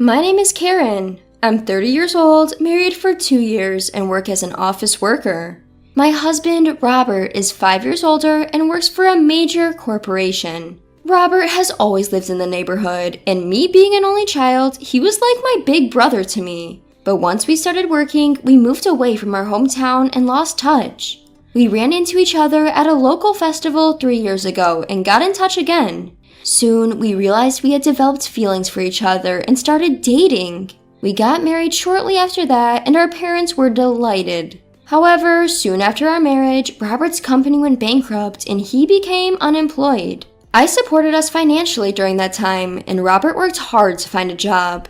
My name is Karen. I'm 30 years old, married for 2 years, and work as an office worker. My husband, Robert, is 5 years older and works for a major corporation. Robert has always lived in the neighborhood, and me being an only child, he was like my big brother to me. But once we started working, we moved away from our hometown and lost touch. We ran into each other at a local festival 3 years ago and got in touch again. Soon, we realized we had developed feelings for each other and started dating. We got married shortly after that, and our parents were delighted. However, soon after our marriage, Robert's company went bankrupt and he became unemployed. I supported us financially during that time, and Robert worked hard to find a job.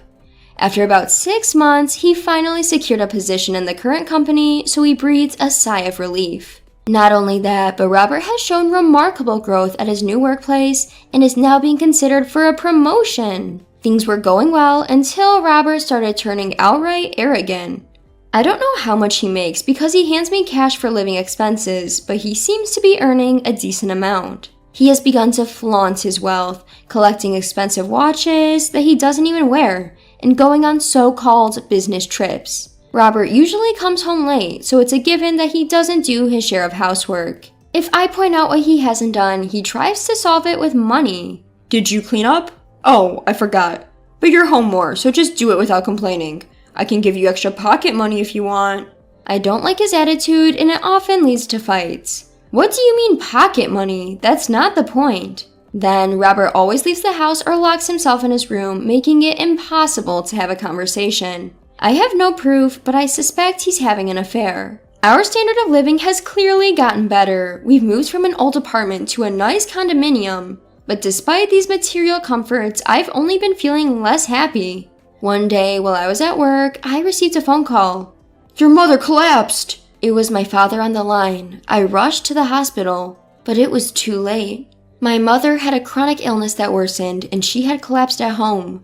After about 6 months, he finally secured a position in the current company, so we breathed a sigh of relief. Not only that, but Robert has shown remarkable growth at his new workplace and is now being considered for a promotion. Things were going well until Robert started turning outright arrogant. I don't know how much he makes because he hands me cash for living expenses, but he seems to be earning a decent amount. He has begun to flaunt his wealth, collecting expensive watches that he doesn't even wear, and going on so-called business trips. Robert usually comes home late, so it's a given that he doesn't do his share of housework. If I point out what he hasn't done, he tries to solve it with money. Did you clean up? Oh, I forgot. But you're home more, so just do it without complaining. I can give you extra pocket money if you want. I don't like his attitude, and it often leads to fights. What do you mean pocket money? That's not the point. Then, Robert always leaves the house or locks himself in his room, making it impossible to have a conversation. I have no proof, but I suspect he's having an affair. Our standard of living has clearly gotten better. We've moved from an old apartment to a nice condominium. But despite these material comforts, I've only been feeling less happy. One day, while I was at work, I received a phone call. Your mother collapsed! It was my father on the line. I rushed to the hospital, but it was too late. My mother had a chronic illness that worsened, and she had collapsed at home.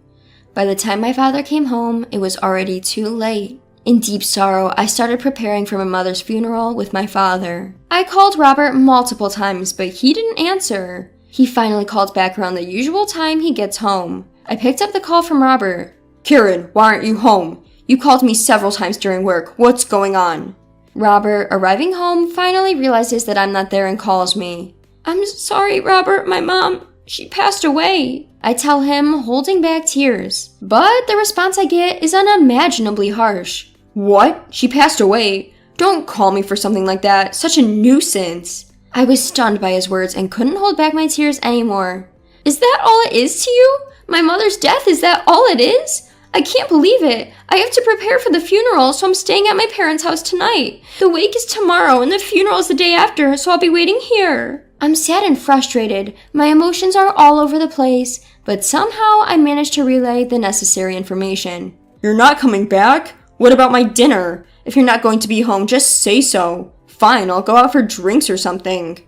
By the time my father came home, it was already too late. In deep sorrow, I started preparing for my mother's funeral with my father. I called Robert multiple times, but he didn't answer. He finally called back around the usual time he gets home. I picked up the call from Robert. Karen, why aren't you home? You called me several times during work. What's going on? Robert, arriving home, finally realizes that I'm not there and calls me. I'm sorry, Robert, my mom, she passed away. I tell him, holding back tears. But the response I get is unimaginably harsh. What? She passed away? Don't call me for something like that. Such a nuisance. I was stunned by his words and couldn't hold back my tears anymore. Is that all it is to you? My mother's death, is that all it is? I can't believe it. I have to prepare for the funeral, so I'm staying at my parents' house tonight. The wake is tomorrow and the funeral is the day after, so I'll be waiting here. I'm sad and frustrated. My emotions are all over the place, but somehow I managed to relay the necessary information. You're not coming back? What about my dinner? If you're not going to be home, just say so. Fine, I'll go out for drinks or something.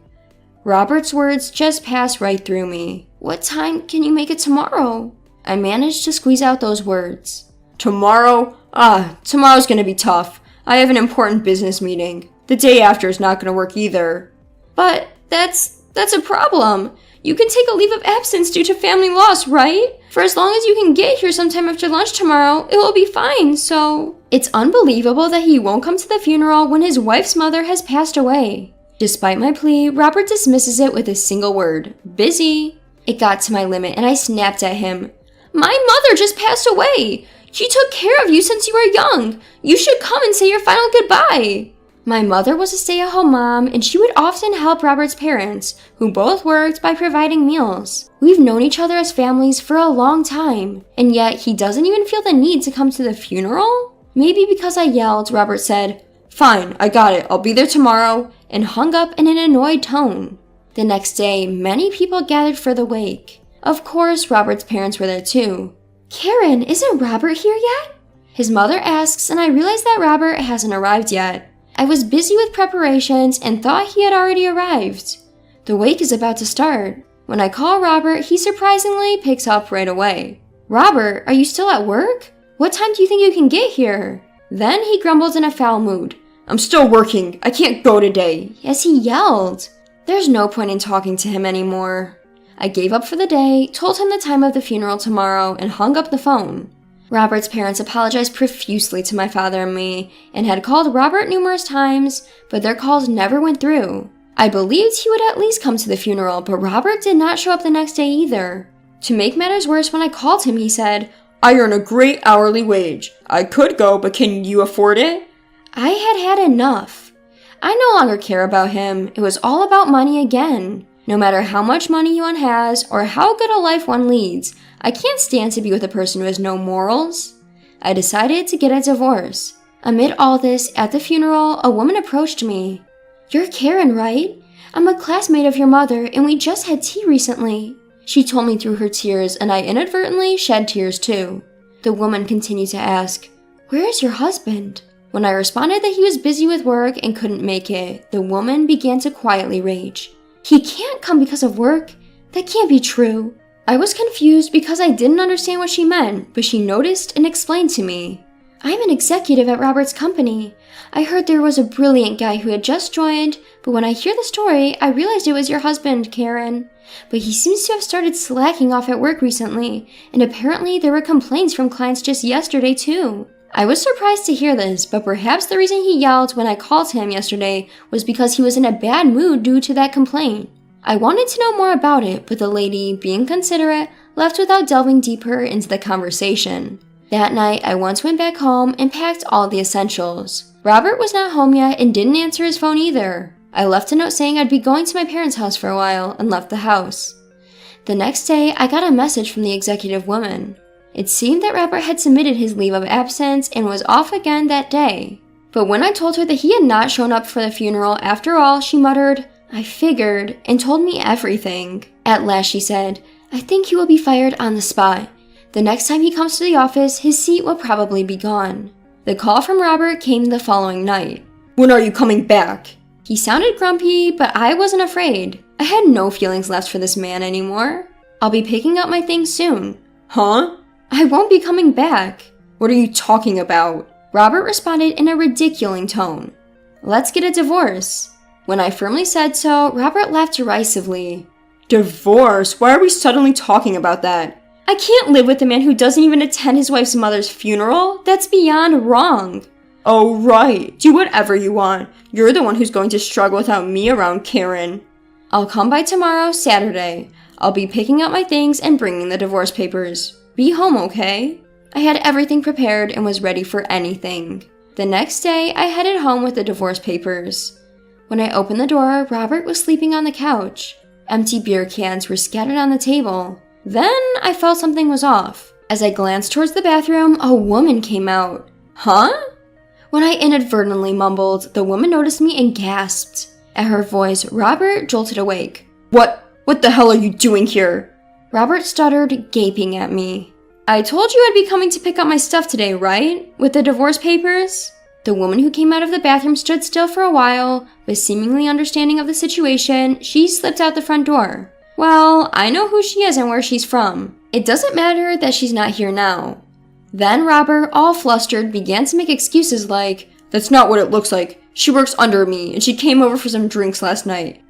Robert's words just passed right through me. What time can you make it tomorrow? I managed to squeeze out those words. Tomorrow? Tomorrow's gonna be tough. I have an important business meeting. The day after is not gonna work either. But that's a problem. You can take a leave of absence due to family loss, right? For as long as you can get here sometime after lunch tomorrow, it will be fine, so... It's unbelievable that he won't come to the funeral when his wife's mother has passed away. Despite my plea, Robert dismisses it with a single word. Busy. It got to my limit and I snapped at him. My mother just passed away. She took care of you since you were young. You should come and say your final goodbye. My mother was a stay-at-home mom, and she would often help Robert's parents, who both worked, by providing meals. We've known each other as families for a long time, and yet he doesn't even feel the need to come to the funeral? Maybe because I yelled, Robert said, "Fine, I got it. I'll be there tomorrow," and hung up in an annoyed tone. The next day, many people gathered for the wake. Of course, Robert's parents were there too. Karen, isn't Robert here yet? His mother asks, and I realize that Robert hasn't arrived yet. I was busy with preparations and thought he had already arrived. The wake is about to start. When I call Robert, he surprisingly picks up right away. Robert, are you still at work? What time do you think you can get here? Then he grumbles in a foul mood. I'm still working. I can't go today. As he yelled. There's no point in talking to him anymore. I gave up for the day, told him the time of the funeral tomorrow, and hung up the phone. Robert's parents apologized profusely to my father and me, and had called Robert numerous times, but their calls never went through. I believed he would at least come to the funeral, but Robert did not show up the next day either. To make matters worse, when I called him, he said, "I earn a great hourly wage. I could go, but can you afford it?" I had had enough. I no longer care about him. It was all about money again. No matter how much money one has, or how good a life one leads, I can't stand to be with a person who has no morals. I decided to get a divorce. Amid all this, at the funeral, a woman approached me. "You're Karen, right? I'm a classmate of your mother, and we just had tea recently." She told me through her tears, and I inadvertently shed tears too. The woman continued to ask, "Where is your husband?" When I responded that he was busy with work and couldn't make it, the woman began to quietly rage. "He can't come because of work. That can't be true." I was confused because I didn't understand what she meant, but she noticed and explained to me. "I'm an executive at Robert's company. I heard there was a brilliant guy who had just joined, but when I hear the story, I realized it was your husband, Karen. But he seems to have started slacking off at work recently, and apparently there were complaints from clients just yesterday too." I was surprised to hear this, but perhaps the reason he yelled when I called him yesterday was because he was in a bad mood due to that complaint. I wanted to know more about it, but the lady, being considerate, left without delving deeper into the conversation. That night, I once went back home and packed all the essentials. Robert was not home yet and didn't answer his phone either. I left a note saying I'd be going to my parents' house for a while and left the house. The next day, I got a message from the executive woman. It seemed that Robert had submitted his leave of absence and was off again that day. But when I told her that he had not shown up for the funeral after all, she muttered, "I figured," and told me everything. At last she said, "I think he will be fired on the spot. The next time he comes to the office, his seat will probably be gone." The call from Robert came the following night. "When are you coming back?" He sounded grumpy, but I wasn't afraid. I had no feelings left for this man anymore. "I'll be picking up my things soon." "Huh?" "I won't be coming back." "What are you talking about?" Robert responded in a ridiculing tone. "Let's get a divorce." When I firmly said so, Robert laughed derisively. "Divorce? Why are we suddenly talking about that? I can't live with a man who doesn't even attend his wife's mother's funeral. That's beyond wrong." "Oh, right. Do whatever you want. You're the one who's going to struggle without me around, Karen." "I'll come by tomorrow, Saturday. I'll be picking up my things and bringing the divorce papers. Be home, okay?" I had everything prepared and was ready for anything. The next day, I headed home with the divorce papers. When I opened the door, Robert was sleeping on the couch. Empty beer cans were scattered on the table. Then I felt something was off. As I glanced towards the bathroom, a woman came out. "Huh?" When I inadvertently mumbled, the woman noticed me and gasped. At her voice, Robert jolted awake. What the hell are you doing here?" Robert stuttered, gaping at me. "I told you I'd be coming to pick up my stuff today, right? With the divorce papers?" The woman who came out of the bathroom stood still for a while, but seemingly understanding of the situation, she slipped out the front door. Well, I know who she is and where she's from. It doesn't matter that she's not here now. Then Robert, all flustered, began to make excuses like, "That's not what it looks like. She works under me, and she came over for some drinks last night."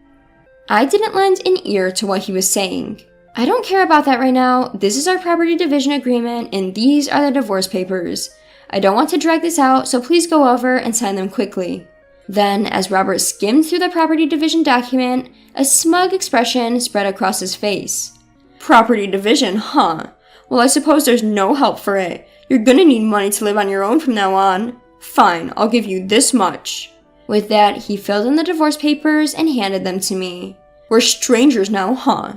I didn't lend an ear to what he was saying. "I don't care about that right now. This is our property division agreement, and these are the divorce papers. I don't want to drag this out, so please go over and sign them quickly." Then, as Robert skimmed through the property division document, a smug expression spread across his face. "Property division, huh? Well, I suppose there's no help for it. You're gonna need money to live on your own from now on. Fine, I'll give you this much." With that, he filled in the divorce papers and handed them to me. "We're strangers now, huh?"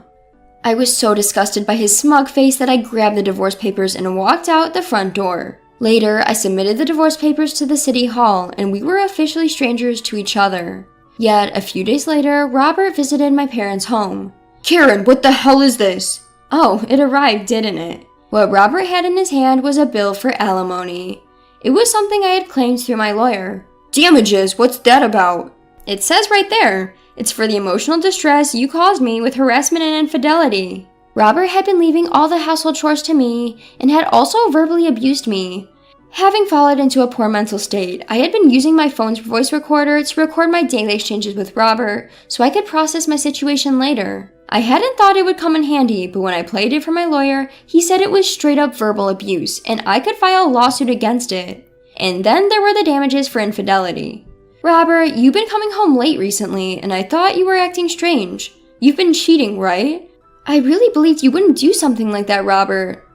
I was so disgusted by his smug face that I grabbed the divorce papers and walked out the front door. Later, I submitted the divorce papers to the city hall, and we were officially strangers to each other. Yet, a few days later, Robert visited my parents' home. "Karen, what the hell is this?" Oh, it arrived, didn't it? What Robert had in his hand was a bill for alimony. It was something I had claimed through my lawyer. "Damages? What's that about?" "It says right there. It's for the emotional distress you caused me with harassment and infidelity." Robert had been leaving all the household chores to me and had also verbally abused me. Having fallen into a poor mental state, I had been using my phone's voice recorder to record my daily exchanges with Robert so I could process my situation later. I hadn't thought it would come in handy, but when I played it for my lawyer, he said it was straight up verbal abuse and I could file a lawsuit against it. And then there were the damages for infidelity. Robert, you've been coming home late recently and I thought you were acting strange. You've been cheating, right? I really believed you wouldn't do something like that, Robert.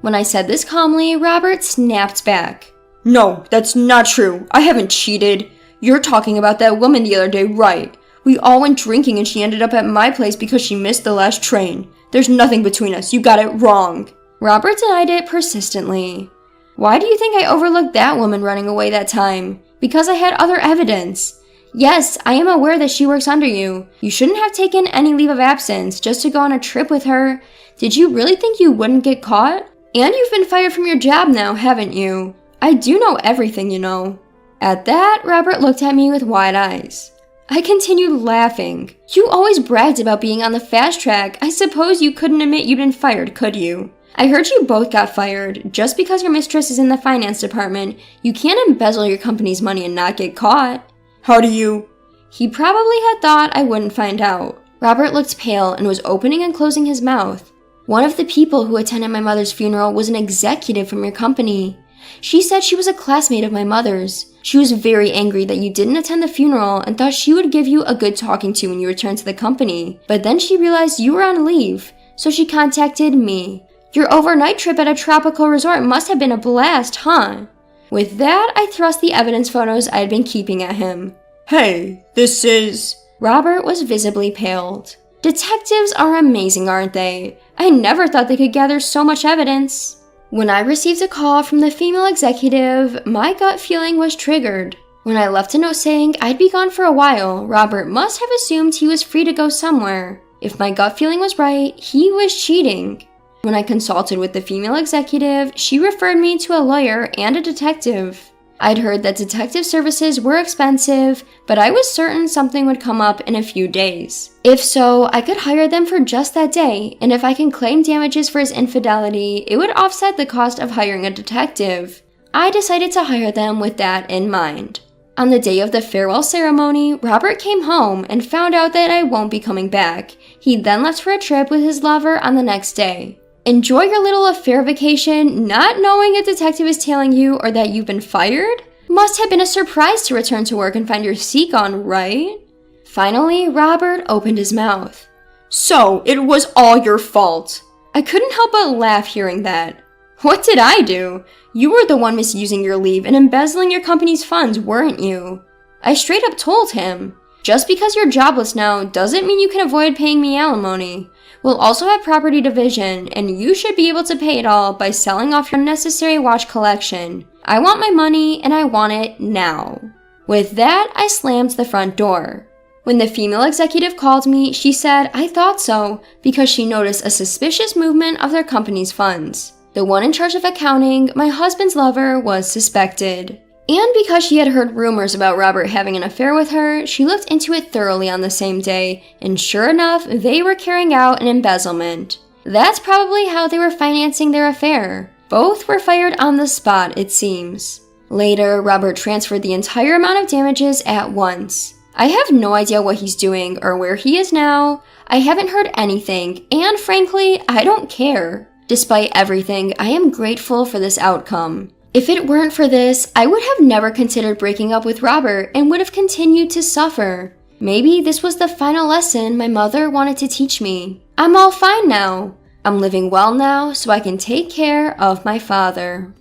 When I said this calmly, Robert snapped back. No, that's not true. I haven't cheated. You're talking about that woman the other day, right? We all went drinking and she ended up at my place because she missed the last train. There's nothing between us. You got it wrong. Robert denied it persistently. Why do you think I overlooked that woman running away that time? Because I had other evidence. Yes, I am aware that she works under you. You shouldn't have taken any leave of absence just to go on a trip with her. Did you really think you wouldn't get caught? And you've been fired from your job now, haven't you? I do know everything, you know. At that, Robert looked at me with wide eyes. I continued laughing. You always bragged about being on the fast track. I suppose you couldn't admit you'd been fired, could you? I heard you both got fired. Just because your mistress is in the finance department, you can't embezzle your company's money and not get caught. How do you? He probably had thought I wouldn't find out. Robert looked pale and was opening and closing his mouth. One of the people who attended my mother's funeral was an executive from your company. She said she was a classmate of my mother's. She was very angry that you didn't attend the funeral and thought she would give you a good talking to when you returned to the company. But then she realized you were on leave, so she contacted me. Your overnight trip at a tropical resort must have been a blast, huh? With that, I thrust the evidence photos I had been keeping at him. Hey, this is... Robert was visibly paled. Detectives are amazing, aren't they? I never thought they could gather so much evidence. When I received a call from the female executive, my gut feeling was triggered. When I left a note saying I'd be gone for a while, Robert must have assumed he was free to go somewhere. If my gut feeling was right, he was cheating. When I consulted with the female executive, she referred me to a lawyer and a detective. I'd heard that detective services were expensive, but I was certain something would come up in a few days. If so, I could hire them for just that day, and if I can claim damages for his infidelity, it would offset the cost of hiring a detective. I decided to hire them with that in mind. On the day of the farewell ceremony, Robert came home and found out that I won't be coming back. He then left for a trip with his lover on the next day. Enjoy your little affair vacation, not knowing a detective is tailing you or that you've been fired? Must have been a surprise to return to work and find your seat gone, right? Finally, Robert opened his mouth. So, it was all your fault. I couldn't help but laugh hearing that. What did I do? You were the one misusing your leave and embezzling your company's funds, weren't you? I straight up told him. Just because you're jobless now doesn't mean you can avoid paying me alimony. We'll also have property division, and you should be able to pay it all by selling off your unnecessary watch collection. I want my money, and I want it now. With that, I slammed the front door. When the female executive called me, she said I thought so because she noticed a suspicious movement of their company's funds. The one in charge of accounting, my husband's lover, was suspected. And because she had heard rumors about Robert having an affair with her, she looked into it thoroughly on the same day, and sure enough, they were carrying out an embezzlement. That's probably how they were financing their affair. Both were fired on the spot, it seems. Later, Robert transferred the entire amount of damages at once. I have no idea what he's doing or where he is now. I haven't heard anything, and frankly, I don't care. Despite everything, I am grateful for this outcome. If it weren't for this, I would have never considered breaking up with Robert and would have continued to suffer. Maybe this was the final lesson my mother wanted to teach me. I'm all fine now. I'm living well now, so I can take care of my father.